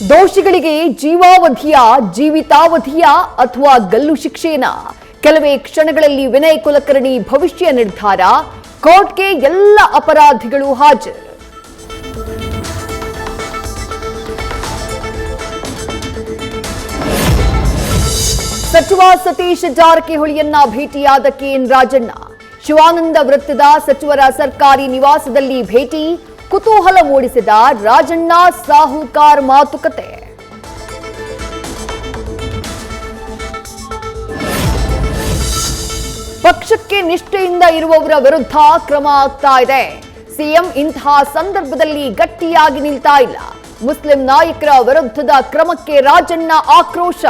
ದೋಷಿಗಳಿಗೆ ಜೀವಾವಧಿಯ, ಜೀವಿತಾವಧಿಯ ಅಥವಾ ಗಲ್ಲು ಶಿಕ್ಷೆನ? ಕೆಲವೇ ಕ್ಷಣಗಳಲ್ಲಿ ವಿನಯ್ ಕುಲಕರ್ಣಿ ಭವಿಷ್ಯ ನಿರ್ಧಾರ. ಕೋರ್ಟ್ಗೆ ಎಲ್ಲ ಅಪರಾಧಿಗಳು ಹಾಜರು. ಸಚಿವ ಸತೀಶ್ ಜಾರಕಿಹೊಳಿಯನ್ನ ಭೇಟಿಯಾದ ಕೆಎನ್ ರಾಜಣ್ಣ. ಶಿವಾನಂದ ವೃತ್ತದ ಸಚಿವರ ಸರ್ಕಾರಿ ನಿವಾಸದಲ್ಲಿ ಭೇಟಿ. ಕುತೂಹಲ ಮೂಡಿಸಿದ ರಾಜಣ್ಣ ಸಾಹುಕಾರ್ ಮಾತುಕತೆ. ಪಕ್ಷಕ್ಕೆ ನಿಷ್ಠೆಯಿಂದ ಇರುವವರ ವಿರುದ್ಧ ಕ್ರಮ ಆಗ್ತಾ ಇದೆ. ಸಿಎಂ ಇಂತಹ ಸಂದರ್ಭದಲ್ಲಿ ಗಟ್ಟಿಯಾಗಿ ನಿಲ್ತಾ ಇಲ್ಲ. ಮುಸ್ಲಿಂ ನಾಯಕರ ವಿರುದ್ಧದ ಕ್ರಮಕ್ಕೆ ರಾಜಣ್ಣ ಆಕ್ರೋಶ.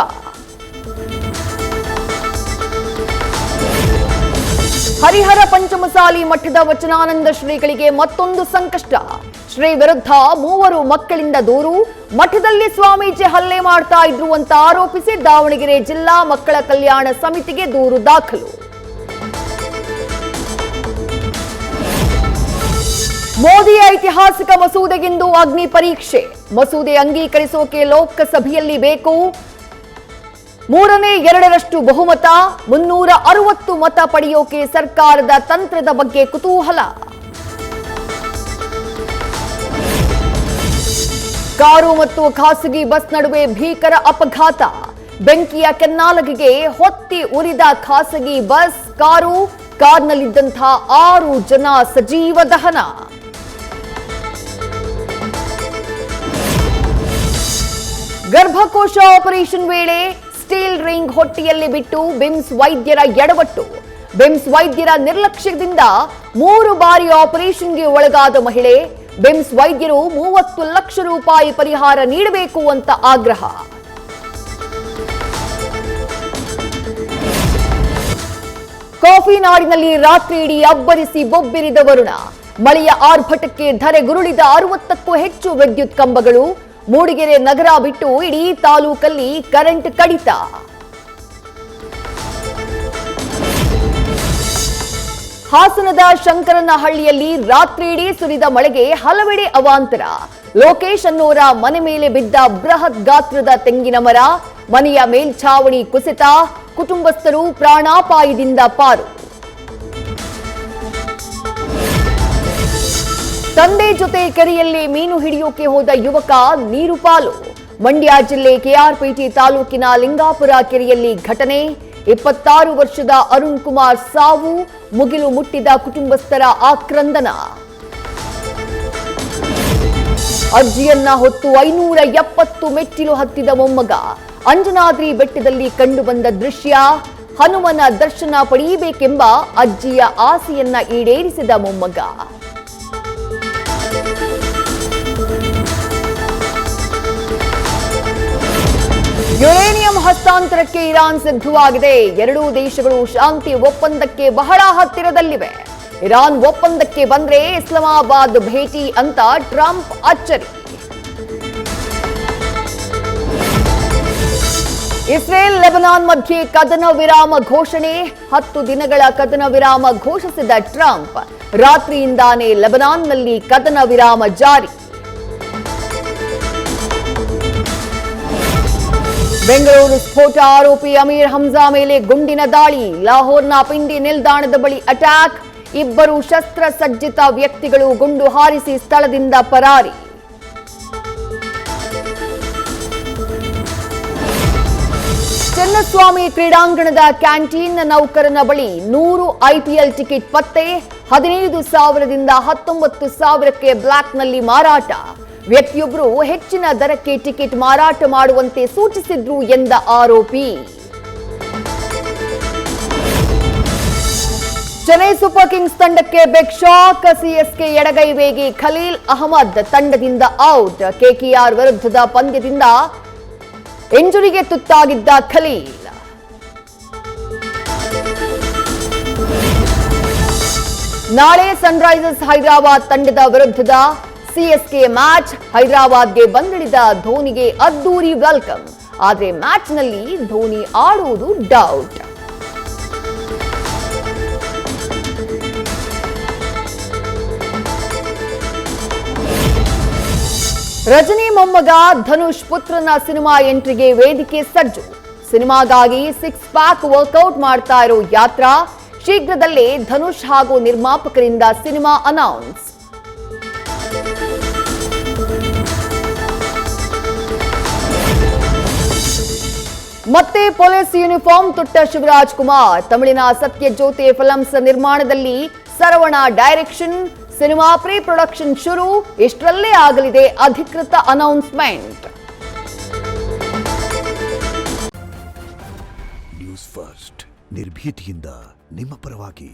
ಹರಿಹರ ಪಂಚಮಸಾಲಿ ಮಠದ ವಚನಾನಂದ ಶ್ರೀಗಳಿಗೆ ಮತ್ತೊಂದು ಸಂಕಷ್ಟ. ಶ್ರೀ ವಿರುದ್ಧ 3 ಮಕ್ಕಳಿಂದ ದೂರು. ಮಠದಲ್ಲಿ ಸ್ವಾಮೀಜಿ ಹಲ್ಲೆ ಮಾಡ್ತಾ ಇದ್ರು ಅಂತ ಆರೋಪಿಸಿ ದಾವಣಗೆರೆ ಜಿಲ್ಲಾ ಮಕ್ಕಳ ಕಲ್ಯಾಣ ಸಮಿತಿಗೆ ದೂರು ದಾಖಲು. ಮೋದಿ ಐತಿಹಾಸಿಕ ಮಸೂದೆಗಿಂದು ಅಗ್ನಿ ಪರೀಕ್ಷೆ. ಮಸೂದೆ ಅಂಗೀಕರಿಸೋಕೆ ಲೋಕಸಭೆಯಲ್ಲಿ ಬೇಕು 3/2 ಬಹುಮತ. 360 ಮತ ಪಡೆಯೋಕೆ ಸರ್ಕಾರದ ತಂತ್ರದ ಬಗ್ಗೆ ಕುತೂಹಲ. ಕಾರು ಮತ್ತು ಖಾಸಗಿ ಬಸ್ ನಡುವೆ ಭೀಕರ ಅಪಘಾತ. ಬೆಂಕಿಯ ಕೆನ್ನಾಲಗೆಗೆ ಹೊತ್ತಿ ಉರಿದ ಖಾಸಗಿ ಬಸ್, ಕಾರು. ಕಾರ್ನಲ್ಲಿದ್ದಂತಹ 6 ಜನ ಸಜೀವ ದಹನ. ಗರ್ಭಕೋಶ ಆಪರೇಷನ್ ವೇಳೆ ಸ್ಟೀಲ್ ರಿಂಗ್ ಹೊಟ್ಟೆಯಲ್ಲಿ ಬಿಟ್ಟು ಬಿಮ್ಸ್ ವೈದ್ಯರ ಎಡವಟ್ಟು. ಬಿಮ್ಸ್ ವೈದ್ಯರ ನಿರ್ಲಕ್ಷ್ಯದಿಂದ 3 ಬಾರಿ ಆಪರೇಷನ್ಗೆ ಒಳಗಾದ ಮಹಿಳೆ. ಬಿಮ್ಸ್ ವೈದ್ಯರು 30 ಲಕ್ಷ ರೂಪಾಯಿ ಪರಿಹಾರ ನೀಡಬೇಕು ಅಂತ ಆಗ್ರಹ. ಕಾಫಿ ನಾಡಿನಲ್ಲಿ ರಾತ್ರಿ ಇಡೀ ಅಬ್ಬರಿಸಿ ಬೊಬ್ಬಿರಿದ ವರುಣ. ಮಳೆಯ ಆರ್ಭಟಕ್ಕೆ ಧರೆಗುರುಳಿದ 60ಕ್ಕೂ ಹೆಚ್ಚು ವಿದ್ಯುತ್ ಕಂಬಗಳು. ಮೂಡಿಗೆರೆ ನಗರ ಬಿಟ್ಟು ಇಡೀ ತಾಲೂಕಲ್ಲಿ ಕರೆಂಟ್ ಕಡಿತ. ಹಾಸನದ ಶಂಕರನಹಳ್ಳಿಯಲ್ಲಿ ರಾತ್ರಿ ಇಡೀ ಸುರಿದ ಮಳೆಗೆ ಹಲವೆಡೆ ಅವಾಂತರ. ಲೋಕೇಶ್ ಅನ್ನೋರ ಮನೆ ಮೇಲೆ ಬಿದ್ದ ಬೃಹತ್ ಗಾತ್ರದ ತೆಂಗಿನ ಮರ. ಮನೆಯ ಮೇಲ್ಛಾವಣಿ ಕುಸಿತ. ಕುಟುಂಬಸ್ಥರು ಪ್ರಾಣಾಪಾಯದಿಂದ ಪಾರು. ತಂದೆ ಜೊತೆ ಕೆರೆಯಲ್ಲಿ ಮೀನು ಹಿಡಿಯೋಕೆ ಹೋದ ಯುವಕ ನೀರು ಪಾಲು. ಮಂಡ್ಯ ಜಿಲ್ಲೆ ಕೆಆರ್ಪೇಟೆ ತಾಲೂಕಿನ ಲಿಂಗಾಪುರ ಕೆರೆಯಲ್ಲಿ ಘಟನೆ. 26 ವರ್ಷದ ಅರುಣ್ ಕುಮಾರ್ ಸಾವು. ಮುಗಿಲು ಮುಟ್ಟಿದ ಕುಟುಂಬಸ್ಥರ ಆಕ್ರಂದನ. ಅಜ್ಜಿಯನ್ನ ಹೊತ್ತು 570 ಮೆಟ್ಟಿಲು ಹತ್ತಿದ ಮೊಮ್ಮಗ. ಅಂಜನಾದ್ರಿ ಬೆಟ್ಟದಲ್ಲಿ ಕಂಡುಬಂದ ದೃಶ್ಯ. ಹನುಮನ ದರ್ಶನ ಪಡೆಯಬೇಕೆಂಬ ಅಜ್ಜಿಯ ಆಸೆಯನ್ನ ಈಡೇರಿಸಿದ ಮೊಮ್ಮಗ. ಯುರೇನಿಯಂ ಹಸ್ತಾಂತರಕ್ಕೆ ಇರಾನ್ ಸಿದ್ಧವಾಗಿದೆ. ಎರಡೂ ದೇಶಗಳು ಶಾಂತಿ ಒಪ್ಪಂದಕ್ಕೆ ಬಹಳ ಹತ್ತಿರದಲ್ಲಿವೆ. ಇರಾನ್ ಒಪ್ಪಂದಕ್ಕೆ ಬಂದ್ರೆ ಇಸ್ಲಾಮಾಬಾದ್ ಭೇಟಿ ಅಂತ ಟ್ರಂಪ್ ಅಚ್ಚರಿ. ಇಸ್ರೇಲ್ ಲೆಬನಾನ್ ಮಧ್ಯೆ ಕದನ ವಿರಾಮ ಘೋಷಣೆ. 10 ದಿನಗಳ ಕದನ ವಿರಾಮ ಘೋಷಿಸಿದ ಟ್ರಂಪ್ ರಾತ್ರಿಯಿಂದಾನೇ ಲೆಬನಾನ್ನಲ್ಲಿ ಕದನ ವಿರಾಮ ಜಾರಿ. ಬೆಂಗಳೂರು ಸ್ಫೋಟ ಆರೋಪಿ ಅಮೀರ್ ಹಮ್ಜಾ ಮೇಲೆ ಗುಂಡಿನ ದಾಳಿ. ಲಾಹೋರ್ನ ಪಿಂಡಿ ನಿಲ್ದಾಣದ ಬಳಿ ಅಟ್ಯಾಕ್. 2 ಶಸ್ತ್ರಸಜ್ಜಿತ ವ್ಯಕ್ತಿಗಳು ಗುಂಡು ಹಾರಿಸಿ ಸ್ಥಳದಿಂದ ಪರಾರಿ. ಚೆನ್ನಸ್ವಾಮಿ ಕ್ರೀಡಾಂಗಣದ ಕ್ಯಾಂಟೀನ್ ನೌಕರನ ಬಳಿ 100 ಐಪಿಎಲ್ ಟಿಕೆಟ್ ಪತ್ತೆ. 15,000ದಿಂದ 19,000ಕ್ಕೆ ಬ್ಲಾಕ್ನಲ್ಲಿ ಮಾರಾಟ. ವ್ಯಕ್ತಿಯೊಬ್ಬರು ಹೆಚ್ಚಿನ ದರಕ್ಕೆ ಟಿಕೆಟ್ ಮಾರಾಟ ಮಾಡುವಂತೆ ಸೂಚಿಸಿದ್ರು ಎಂದ ಆರೋಪಿ. ಚೆನ್ನೈ ಸೂಪರ್ ಕಿಂಗ್ಸ್ ತಂಡಕ್ಕೆ ಬಿಗ್ ಶಾಕ್. ಸಿಎಸ್ಕೆ ಎಡಗೈ ವೇಗಿ ಖಲೀಲ್ ಅಹಮದ್ ತಂಡದಿಂದ ಔಟ್. ಕೆಕೆಆರ್ ವಿರುದ್ಧದ ಪಂದ್ಯದಿಂದ ಇಂಜುರಿಗೆ ತುತ್ತಾಗಿದ್ದ ಖಲೀಲ್. ನಾಳೆ ಸನ್ರೈಸರ್ಸ್ ಹೈದರಾಬಾದ್ ತಂಡದ ವಿರುದ್ಧದ ಸಿಎಸ್ಕೆ ಮ್ಯಾಚ್. ಹೈದರಾಬಾದ್ಗೆ ಬಂದಿಳಿದ ಧೋನಿಗೆ ಅದ್ದೂರಿ ವೆಲ್ಕಮ್. ಆದರೆ ಮ್ಯಾಚ್ನಲ್ಲಿ ಧೋನಿ ಆಡುವುದು ಡೌಟ್. ರಜನಿ ಮೊಮ್ಮಗ ಧನುಷ್ ಪುತ್ರನ ಸಿನಿಮಾ ಎಂಟ್ರಿಗೆ ವೇದಿಕೆ ಸಜ್ಜು. ಸಿನಿಮಾಗಾಗಿ 6 ಪ್ಯಾಕ್ ವರ್ಕೌಟ್ ಮಾಡ್ತಾ ಇರೋ ಯಾತ್ರಾ. ಶೀಘ್ರದಲ್ಲೇ ಧನುಷ್ ಹಾಗೂ ನಿರ್ಮಾಪಕರಿಂದ ಸಿನಿಮಾ ಅನೌನ್ಸ್. ಮತ್ತೆ ಪೊಲೀಸ್ ಯೂನಿಫಾರ್ಮ್ ತೊಟ್ಟ ಶಿವರಾಜ್ ಕುಮಾರ್. ತಮಿಳಿನ ಸತ್ಯಜ್ಯೋತಿ ಫಿಲ್ಮ್ಸ್ ನಿರ್ಮಾಣದಲ್ಲಿ Saravana direction. Cinema pre production ಶುರು. ಇಷ್ಟರಲ್ಲೇ ಆಗಲಿದೆ ಅಧಿಕೃತ ಅನೌನ್ಸ್ಮೆಂಟ್. ನ್ಯೂಸ್ ಫಸ್ಟ್ ನಿರ್ಭೀತಿಯಿಂದ ನಿಮ್ಮ ಪರವಾಗಿ.